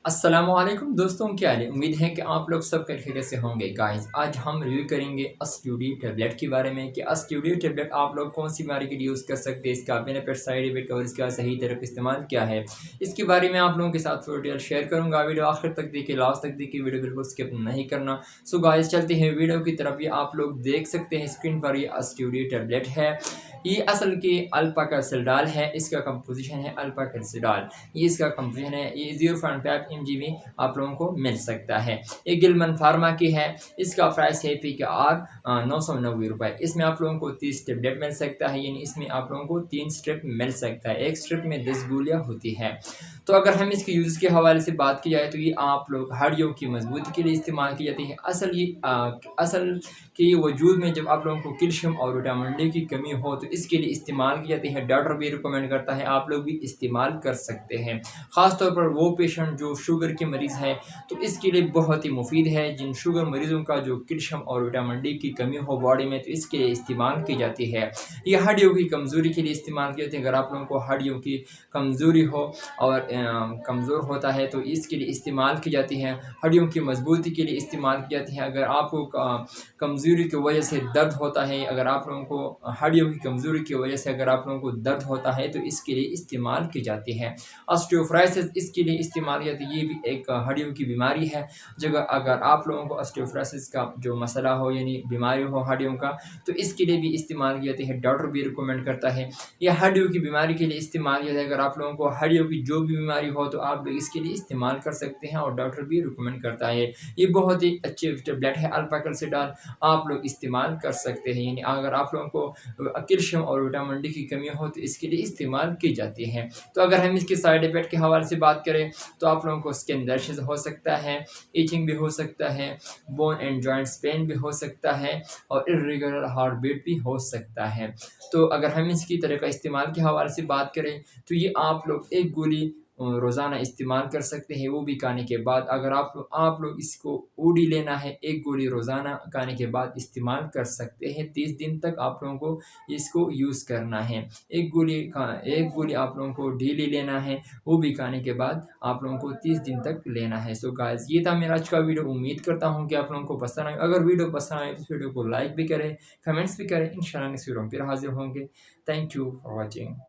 अस्सलामुअलैकुम दोस्तों, क्या हाल है। उम्मीद है कि आप लोग सब खैरियत से होंगे। गाइस, आज हम रिव्यू करेंगे अस्ट्यूडियो टैबलेट के बारे में कि अस्ट्यूडियो टैबलेट आप लोग कौन सी बीमारी के लिए यूज़ कर सकते हैं, इसका बेनिफिट, साइड इफेक्ट और इसका सही तरह का इस्तेमाल क्या है। इसके बारे में आप लोगों के साथ डिटेल शेयर करूंगा। वीडियो आखिर तक देखिए, लास्ट तक देखिए, वीडियो बिल्कुल स्किप नहीं करना। सो गाइस, चलते हैं वीडियो की तरफ। ये आप लोग देख सकते हैं स्क्रीन पर, ये अस्ट्यूडियो टैबलेट है। ये असल की अल्फा कैल्सिडाल है। इसका कंपोजिशन है अल्फा कैल्सिडाल। ये इसका कंपोजिशन है। ये 0.5 mg आप लोगों को मिल सकता है। ये गिलमन फार्मा की है। इसका प्राइस है पी के आर 990 रुपये। इसमें आप लोगों को 30 टेबलेट मिल सकता है, यानी इसमें आप लोगों को 3 स्ट्रिप मिल सकता है। एक स्ट्रिप में 10 गोलियां होती है। तो अगर हम इसके यूज़ के हवाले से बात की जाए तो ये आप लोग हड्डियों की मजबूती के लिए इस्तेमाल की जाती है। असल के वजूद में जब आप लोगों को कैल्शियम और विटामिन डी की कमी हो तो इसके लिए इस्तेमाल की जाती है। डॉक्टर भी रिकमेंड करता है, आप लोग भी इस्तेमाल कर सकते हैं। ख़ास तौर पर वो पेशेंट जो शुगर के मरीज़ हैं तो इसके लिए बहुत ही मुफीद है। जिन शुगर मरीज़ों का जो कैल्शियम और विटामिन डी की कमी हो बॉडी में, तो इसके लिए इस्तेमाल की जाती है। ये हड्डियों की कमज़ोरी के लिए इस्तेमाल की जाती है। अगर आप लोगों को हड्डियों की कमज़ोरी हो और कमज़ोर होता है तो इसके लिए इस्तेमाल की जाती है। हड्डियों की मजबूती के लिए इस्तेमाल की जाती है। अगर आपको कमज़ोरी की वजह से दर्द होता है, अगर आप लोगों को हड्डियों की कमज़ोरी की वजह से अगर आप लोगों को दर्द होता है तो इसके लिए इस्तेमाल की जाती है। ऑस्टियोफ्राइसिस इसके लिए इस्तेमाल की जाती है। ये भी एक हड्डियों की बीमारी है। जगह अगर आप लोगों को ऑस्टियोफ्राइसिस का जो मसला हो, यानी बीमारी हो हड्डियों का, तो इसके लिए भी इस्तेमाल की जाती है। डॉक्टर भी रिकमेंड करता है। यह हड्डियों की बीमारी के लिए इस्तेमाल किया जाए। अगर आप लोगों को हड्डियों की जो भी बीमारी हो तो आप लोग इसके लिए इस्तेमाल कर सकते हैं और डॉक्टर भी रिकमेंड करता है। ये बहुत ही अच्छे टेबलेट है अल्फा कैल्सिडाल, आप लोग इस्तेमाल कर सकते हैं। यानी अगर आप लोगों को कैल्शियम और विटामिन डी की कमी हो तो इसके लिए इस्तेमाल की जाती है। तो अगर हम इसके साइड इफेक्ट के हवाले से बात करें तो आप लोगों को स्किन रैशेज हो सकता है, इचिंग भी हो सकता है, बोन एंड जॉइंट्स पेन भी हो सकता है और इर्रेगुलर हार्ट बीट भी हो सकता है। तो अगर हम इसकी तरह का इस्तेमाल के हवाले से बात करें तो ये आप लोग एक गोली रोज़ाना इस्तेमाल कर सकते हैं, वो भी खाने के बाद। अगर आप लोग इसको ओडी लेना है, एक गोली रोज़ाना खाने के बाद इस्तेमाल कर सकते हैं। 30 दिन तक आप लोगों को इसको यूज़ करना है। एक गोली आप लोगों को डेली लेना है, वो भी खाने के बाद आप लोगों को 30 दिन तक लेना है। सो गाइस, ये था मेरा आज का वीडियो। उम्मीद करता हूँ कि आप लोगों को पसंद आए। अगर वीडियो पसंद आए तो इस वीडियो को लाइक भी करें, कमेंट्स भी करें। इंशाल्लाह नेक्स्ट वीडियो में फिर हाजिर होंगे। Thank you for watching.